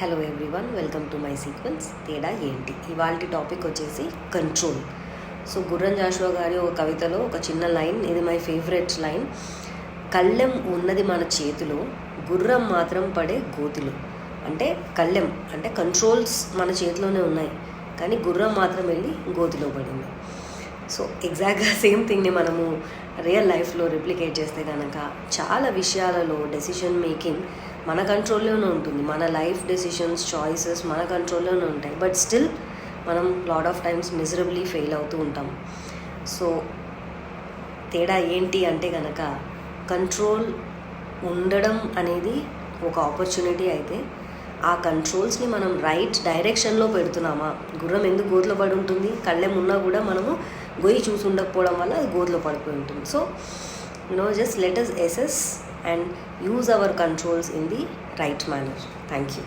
Hello everyone, welcome to my sequence. తేడా ఏంటి? ఇవాళ టాపిక్ వచ్చేసి కంట్రోల్. సో గుర్రం జాషువా గారి ఒక కవితలో ఒక చిన్న లైన్, ఇది మై ఫేవరెట్ లైన్. కళ్ళెం ఉన్నది మన చేతిలో, గుర్రం మాత్రం పడే గోతిలో. అంటే కళ్ళెం అంటే కంట్రోల్స్ మన చేతిలోనే ఉన్నాయి, కానీ గుర్రం మాత్రం వెళ్ళి గోతిలో పడింది. సో ఎగ్జాక్ట్గా సేమ్ థింగ్ని మనము రియల్ లైఫ్లో రిప్లికేట్ చేస్తే కనుక చాలా విషయాలలో డెసిషన్ మేకింగ్ మన కంట్రోల్లోనే ఉంటుంది. మన లైఫ్ డెసిషన్స్, చాయిసెస్ మన కంట్రోల్లోనే ఉంటాయి. బట్ స్టిల్ మనం lot of times miserably fail అవుతూ ఉంటాం. సో తేడా ఏంటి అంటే కనుక, కంట్రోల్ ఉండడం అనేది ఒక ఆపర్చునిటీ అయితే ఆ కంట్రోల్స్ని మనం రైట్ డైరెక్షన్లో పెడుతున్నామా? గుర్రం ఎందుకు గోతిలో పడి ఉంటుంది? కళ్ళెం ఉన్నా కూడా మనము గొయ్యి చూసి ఉండకపోవడం వల్ల అది గోతిలో పడిపోయి ఉంటుంది. So just let us assess and use our controls in the right manner. Thank you.